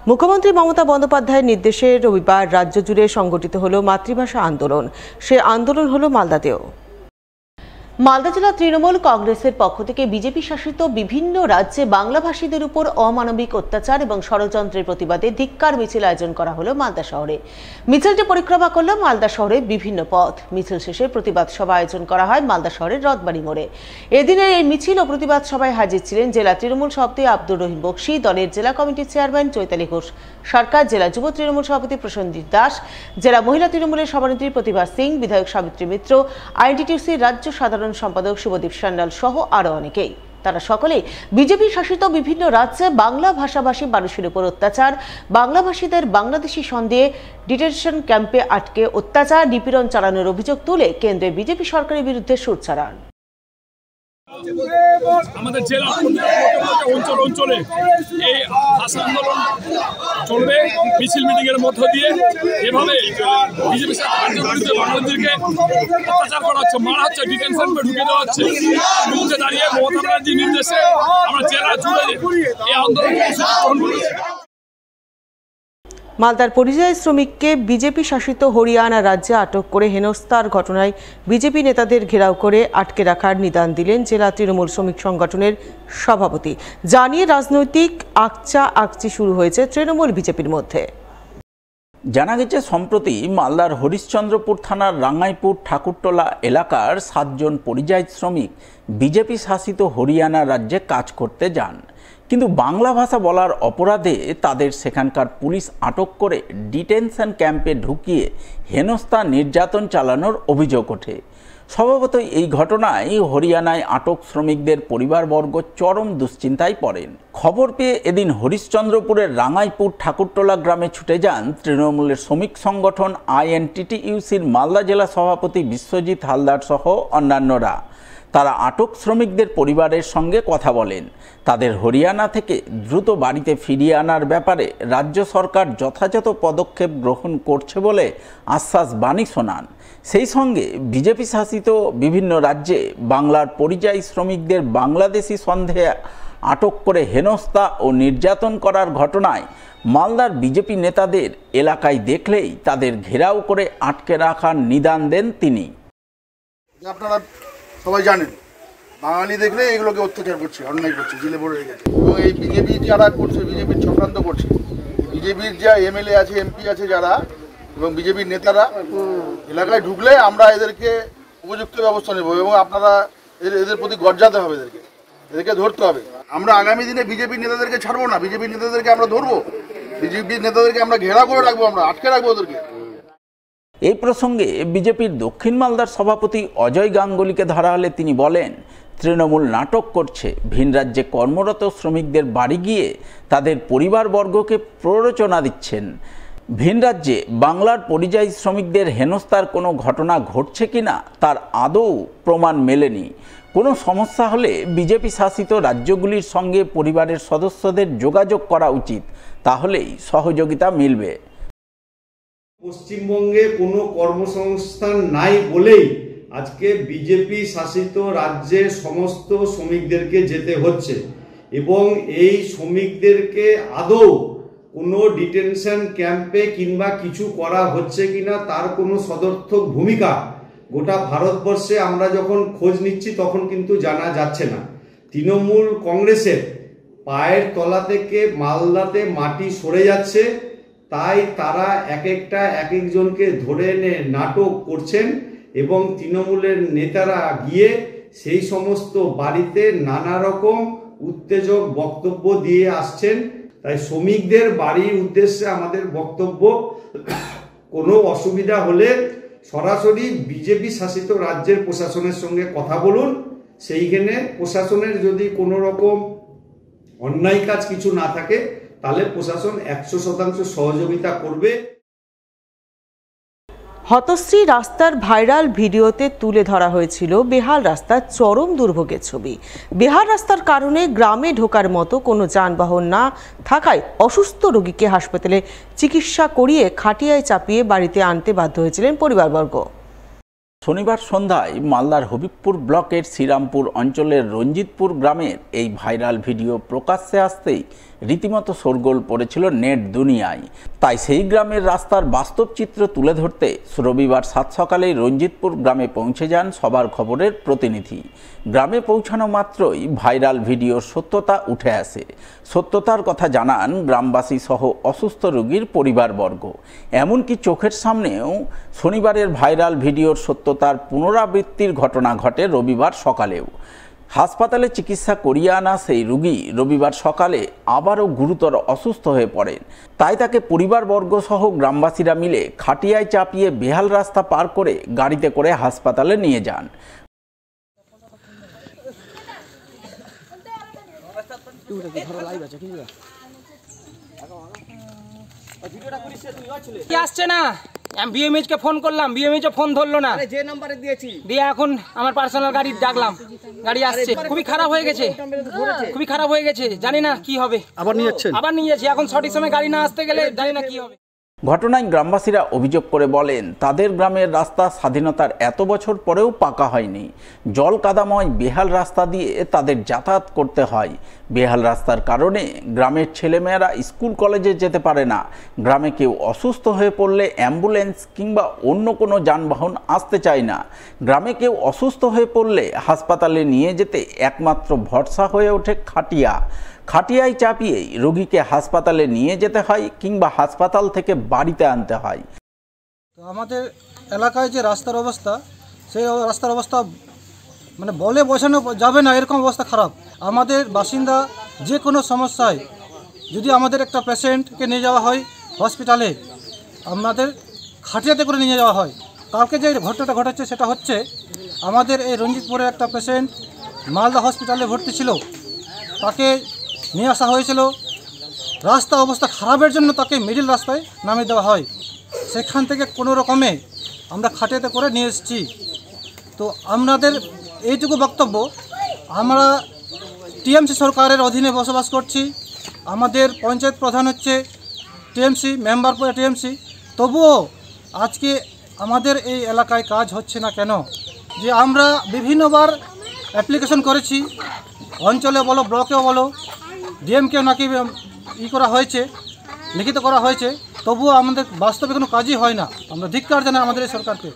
মুখ্যমন্ত্রী মমতা বন্দ্যোপাধ্যায়ের নির্দেশে রবিবার রাজ্য জুড়ে সংগঠিত হলো মাতৃভাষা আন্দোলন। সে আন্দোলন হলো মালদাতেও। মালদা জেলা তৃণমূল কংগ্রেসের পক্ষ থেকে বিজেপি শাসিত বিভিন্ন রাজ্যে বাংলাভাষীদের উপর অমানবিক অত্যাচার এবং ষড়যন্ত্রের প্রতিবাদে ধিক্কার মিছিল আয়োজন করা হলো মালদা শহরে। মিছিলটি পরিক্রমা করল মালদা শহরের বিভিন্ন পথ। মিছিল শেষে প্রতিবাদ সভা আয়োজন করা হয় মালদা শহরের রথবাড়ি মোড়ে। এদিনের এই মিছিল ও প্রতিবাদ সভায় হাজির ছিলেন জেলা তৃণমূল সভাপতি আব্দুর রহিম বক্সি, দলের জেলা কমিটির চেয়ারম্যান চৈতালি ঘোষ সরকার, জেলা যুব তৃণমূল সভাপতি প্রসেনজিৎ দাস, জেলা মহিলা তৃণমূলের সভানেত্রী প্রতিভা সিং, বিধায়ক সাবিত্রী মিত্র, আইএনটিটিউসির রাজ্য সাধারণ সম্পাদক শুভদীপ সান্যাল সহ আরো অনেকেই। তারা সকলেই বিজেপি শাসিত বিভিন্ন রাজ্যে বাংলা ভাষাভাষী মানুষের উপর অত্যাচার, বাংলাভাষীদের বাংলাদেশি সন্দেহে ডিটেনশন ক্যাম্পে আটকে অত্যাচার নিপীড়ন চালানোর অভিযোগ তুলে কেন্দ্রে বিজেপি সরকারের বিরুদ্ধে সুর ছড়ান। আমাদের জেলা অঞ্চলে এই ভাষা আন্দোলন চলবে মিছিল মিটিং এর মধ্য দিয়ে। এভাবে বিজেপি সরকারের বিরুদ্ধে বাংলাদেশকে অত্যাচার করা হচ্ছে, মারা হচ্ছে, ডিটেনশন ঢুকে দেওয়া হচ্ছে। বিরুদ্ধে দাঁড়িয়ে মমতা ব্যানার্জির নির্দেশে আমরা জেলা জুড়ে এই আন্দোলন মালদার পরিযায়ী শ্রমিককে বিজেপি শাসিত হরিয়ানা রাজ্যে আটক করে হেনস্থার ঘটনায় বিজেপি নেতাদের ঘেরাও করে আটকে রাখার নিদান দিলেন জেলা তৃণমূল শ্রমিক সংগঠনের সভাপতি। জানিয়ে রাজনৈতিক আকচি শুরু হয়েছে তৃণমূল বিজেপির মধ্যে। জানা গেছে, সম্প্রতি মালদার হরিশ্চন্দ্রপুর থানার রাঙ্গাইপুর ঠাকুরটোলা এলাকার 7 জন পরিযায়ী শ্রমিক বিজেপি শাসিত হরিয়ানা রাজ্যে কাজ করতে যান, কিন্তু বাংলা ভাষা বলার অপরাধে তাদের সেখানকার পুলিশ আটক করে ডিটেনশন ক্যাম্পে ঢুকিয়ে হেনস্থা নির্যাতন চালানোর অভিযোগ ওঠে। স্বভাবতই এই ঘটনায় হরিয়ানায় আটক শ্রমিকদের পরিবারবর্গ চরম দুশ্চিন্তায় পড়েন। খবর পেয়ে এদিন হরিশ্চন্দ্রপুরের রাঙ্গাইপুর ঠাকুরটোলা গ্রামে ছুটে যান তৃণমূলের শ্রমিক সংগঠন আইএনটিটিইউসির মালদা জেলা সভাপতি বিশ্বজিৎ হালদার সহ অন্যান্যরা। তারা আটক শ্রমিকদের পরিবারের সঙ্গে কথা বলেন। তাদের হরিয়ানা থেকে দ্রুত বাড়িতে ফিরিয়ে আনার ব্যাপারে রাজ্য সরকার যথাযথ পদক্ষেপ গ্রহণ করছে বলে আশ্বাস বাণী শোনান। সেই সঙ্গে বিজেপি শাসিত বিভিন্ন রাজ্যে বাংলার পরিযায়ী শ্রমিকদের বাংলাদেশি সন্দেহে আটক করে হেনস্থা ও নির্যাতন করার ঘটনায় মালদার বিজেপি নেতাদের এলাকায় দেখলেই তাদের ঘেরাও করে আটকে রাখার নিদান দেন তিনি। আপনারা সবাই জানেন, বাঙালি দেখলে এগুলোকে অত্যাচার করছে, অন্যায় করছে, জেলে ভরে রেখেছে। এবং এই বিজেপি যারা করছে, বিজেপির চক্রান্ত করছে, বিজেপির যা এমএলএ আছে, এমপি আছে যারা, এবং বিজেপির নেতারা এলাকায় ঢুকলে আমরা এদেরকে উপযুক্ত ব্যবস্থা নেব এবং আপনারা এদের প্রতি গর্জাতে হবে, এদেরকে ধরতে হবে। আমরা আগামী দিনে বিজেপির নেতাদেরকে ছাড়বো না, বিজেপির নেতাদেরকে আমরা ধরবো, বিজেপির নেতাদেরকে আমরা ঘেরা করে রাখবো, আমরা আটকে রাখবো ওদেরকে। এই প্রসঙ্গে বিজেপির দক্ষিণ মালদার সভাপতি অজয় গাঙ্গুলিকে ধরা হলে তিনি বলেন, তৃণমূল নাটক করছে, ভিন রাজ্যে কর্মরত শ্রমিকদের বাড়ি গিয়ে তাদের পরিবারবর্গকে প্ররোচনা দিচ্ছেন। ভিন রাজ্যে বাংলার পরিযায়ী শ্রমিকদের হেনস্থার কোনো ঘটনা ঘটছে কিনা তার আদৌ প্রমাণ মেলেনি। কোনো সমস্যা হলে বিজেপি শাসিত রাজ্যগুলির সঙ্গে পরিবারের সদস্যদের যোগাযোগ করা উচিত, তাহলেই সহযোগিতা মিলবে। পশ্চিমবঙ্গে কোনো কর্মসংস্থান নাই বলেই আজকে বিজেপি শাসিত রাজ্যে সমস্ত শ্রমিকদেরকে যেতে হচ্ছে এবং এই শ্রমিকদেরকে আদৌ কোনো ডিটেনশন ক্যাম্পে কিংবা কিছু করা হচ্ছে কিনা তার কোনো সদর্থক ভূমিকা গোটা ভারতবর্ষে আমরা যখন খোঁজ নিচ্ছি তখন কিন্তু জানা যাচ্ছে না। তৃণমূল কংগ্রেসের পায়ের তলা থেকে মালদাতে মাটি সরে যাচ্ছে, তাই তারা এক একজনকে ধরে এনে নাটক করছেন এবং তৃণমূলের নেতারা গিয়ে সেই সমস্ত বাড়িতে নানা রকম উত্তেজক বক্তব্য দিয়ে আসছেন। তাই শ্রমিকদের বাড়ির উদ্দেশ্যে আমাদের বক্তব্য, কোনো অসুবিধা হলে সরাসরি বিজেপি শাসিত রাজ্যের প্রশাসনের সঙ্গে কথা বলুন। সেইখানে প্রশাসনের যদি কোনো রকম অন্যায় কাজ কিছু না থাকে তাহলে প্রশাসন 100% সহযোগিতা করবে। হতশ্রী রাস্তার ভাইরাল ভিডিওতে তুলে ধরা হয়েছিল বেহাল রাস্তার চরম দুর্ভোগের ছবি। বেহাল রাস্তার কারণে গ্রামে ঢোকার মতো কোনো যানবাহন না থাকায় অসুস্থ রোগীকে হাসপাতালে চিকিৎসা করিয়ে খাটিয়ায় চাপিয়ে বাড়িতে আনতে বাধ্য হয়েছিলেন পরিবারবর্গ। শনিবার সন্ধ্যায় মালদার হবিবপুর ব্লকের শ্রীরামপুর অঞ্চলের রঞ্জিতপুর গ্রামের এই ভাইরাল ভিডিও প্রকাশ্যে আসতেই রীতিমতো শোরগোল পড়েছিল নেট দুনিয়ায়। তাই সেই গ্রামের রাস্তার বাস্তব চিত্র তুলে ধরতে রবিবার সাত সকালেই রঞ্জিতপুর গ্রামে পৌঁছে যান সবার খবরের প্রতিনিধি। গ্রামে পৌঁছানো মাত্রই ভাইরাল ভিডিওর সত্যতা উঠে আসে। সত্যতার কথা জানান গ্রামবাসী সহ অসুস্থ রোগীর পরিবারবর্গ। এমনকি চোখের সামনেও শনিবারের ভাইরাল ভিডিওর সত্যতার পুনরাবৃত্তির ঘটনা ঘটে রবিবার সকালেও। হাসপাতালে চিকিৎসা করিয়ে আনা সেই রোগী রবিবার সকালে আবারও গুরুতর অসুস্থ হয়ে পড়েন। তাই তাকে পরিবারবর্গ সহ গ্রামবাসীরা মিলে খাটিয়ায় চাপিয়ে বেহাল রাস্তা পার করে গাড়িতে করে হাসপাতালে নিয়ে যান। আসছে না, আমি বিএমএইচ কে ফোন করলাম, বিএমএইচ ফোন ধরলো না, যে নাম্বারে দিয়েছি দিয়ে এখন আমার পার্সোনাল গাড়ি ডাকলাম, গাড়ি আসছে। খুবই খারাপ হয়ে গেছে, খুবই খারাপ হয়ে গেছে, জানি না কি হবে। আবার নিয়ে যাচ্ছি, এখন সঠিক সময় গাড়ি না আসতে গেলে জানি না কি হবে। ঘটনায় গ্রামবাসীরা অভিযোগ করে বলেন, তাদের গ্রামের রাস্তা স্বাধীনতার এত বছর পরেও পাকা হয়নি। জল কাদাময় বেহাল রাস্তা দিয়ে তাদের যাতায়াত করতে হয়। বেহাল রাস্তার কারণে গ্রামের ছেলেমেয়েরা স্কুল কলেজে যেতে পারে না। গ্রামে কেউ অসুস্থ হয়ে পড়লে অ্যাম্বুলেন্স কিংবা অন্য কোনো যানবাহন আসতে চায় না। গ্রামে কেউ অসুস্থ হয়ে পড়লে হাসপাতালে নিয়ে যেতে একমাত্র ভরসা হয়ে ওঠে খাটিয়া। খাটিয়ায় চাপিয়ে রোগীকে হাসপাতালে নিয়ে যেতে হয় কিংবা হাসপাতাল থেকে বাড়িতে আনতে হয়। তো আমাদের এলাকায় যে রাস্তার অবস্থা, সেই রাস্তার অবস্থা মানে বলে বোঝানো যাবে না, এরকম অবস্থা খারাপ। আমাদের বাসিন্দা যে কোনো সমস্যায় যদি আমাদের একটা পেশেন্টকে নিয়ে যাওয়া হয় হসপিটালে, আমাদের খাটিয়াতে করে নিয়ে যাওয়া হয়। কালকে যে ঘটনাটা ঘটেছে সেটা হচ্ছে, আমাদের এই রঞ্জিতপুরের একটা পেশেন্ট মালদা হসপিটালে ভর্তি ছিল, তাকে নিয়ে আসা হয়েছিল। রাস্তা অবস্থা খারাপের জন্য তাকে মিডিল রাস্তায় নামিয়ে দেওয়া হয়। সেখান থেকে কোনো রকমে আমরা খাটিয়াতে করে নিয়ে এসেছি। তো আমাদের এইটুকু বক্তব্য, আমরা টিএমসি সরকারের অধীনে বসবাস করছি। আমাদের পঞ্চায়েত প্রধান হচ্ছে টিএমসি, মেম্বার পরে টিএমসি। তবুও আজকে আমাদের এই এলাকায় কাজ হচ্ছে না কেন? যে আমরা বিভিন্নবার অ্যাপ্লিকেশন করেছি, অঞ্চলে বলো, ব্লকেও বলো, ডিএমকেও নাকি করা হয়েছে, লিখিত করা হয়েছে, তবুও আমাদের বাস্তবে কোনো কাজই হয় না। আমরা ধিক্কার জানাই আমাদের এই সরকারকে।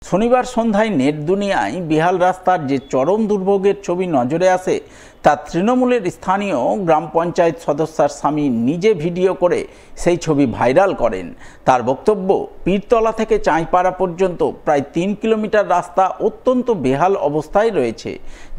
শনিবার সন্ধ্যায় নেট দুনিয়ায় বেহাল রাস্তার যে চরম দুর্ভোগের ছবি নজরে আসে, তা তৃণমূলের স্থানীয় গ্রাম পঞ্চায়েত সদস্যার স্বামী নিজে ভিডিও করে সেই ছবি ভাইরাল করেন। তার বক্তব্য, পীরতলা থেকে চাঁইপাড়া পর্যন্ত প্রায় 3 কিলোমিটার রাস্তা অত্যন্ত বেহাল অবস্থায় রয়েছে,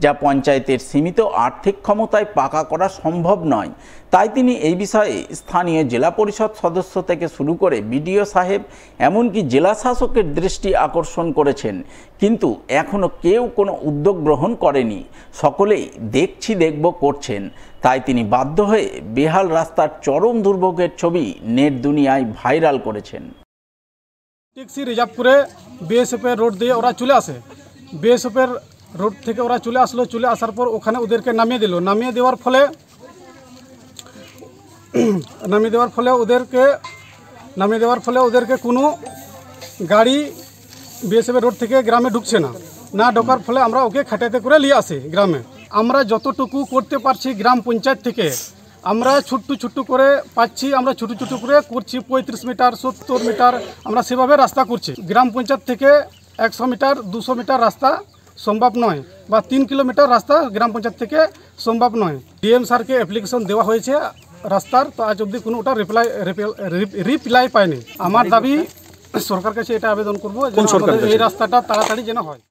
যা পঞ্চায়েতের সীমিত আর্থিক ক্ষমতায় পাকা করা সম্ভব নয়। তাই তিনি এই বিষয়ে স্থানীয় জেলা পরিষদ সদস্য থেকে শুরু করে বিডিও সাহেব, এমনকি জেলা শাসকের দৃষ্টি আকর্ষণ করেছেন, কিন্তু এখনও কেউ কোনো উদ্যোগ গ্রহণ করেনি। সকলেই দেখছি দেখব করছেন। তাই তিনি বাধ্য হয়ে বেহাল রাস্তার চরম দুর্ভোগের ছবি নেট দুনিয়ায় ভাইরাল করেছেন। ট্যাক্সি রিজার্ভ করে বিএসএফের রোড দিয়ে ওরা চলে আসে। বিএসএফের রোড থেকে ওরা চলে আসলো, চলে আসার পর ওখানে ওদেরকে নামিয়ে দিল। নামিয়ে দেওয়ার ফলে ওদেরকে কোনো গাড়ি বিএসএফের রোড থেকে গ্রামে ঢুকছে না ঢোকার ফলে আমরা ওকে খাটাতে করে নিয়ে আসি গ্রামে। আমরা যতটুকু করতে পারছি গ্রাম পঞ্চায়েত থেকে আমরা ছোট্ট করে পাচ্ছি, আমরা ছোট করে করছি। 35 মিটার 70 মিটার আমরা সেভাবে রাস্তা করছি। গ্রাম পঞ্চায়েত থেকে 100 মিটার 200 মিটার রাস্তা সম্ভব নয়, বা 3 কিলোমিটার রাস্তা গ্রাম পঞ্চায়েত থেকে সম্ভব নয়। ডিএম স্যারকে অ্যাপ্লিকেশন দেওয়া হয়েছে রাস্তার, তো আজ অবধি কোনো ওটা রিপ্লাই পায়নি। আমার দাবি সরকার কাছে এটা আবেদন করবো যে এই রাস্তাটা তাড়াতাড়ি যেন হয়।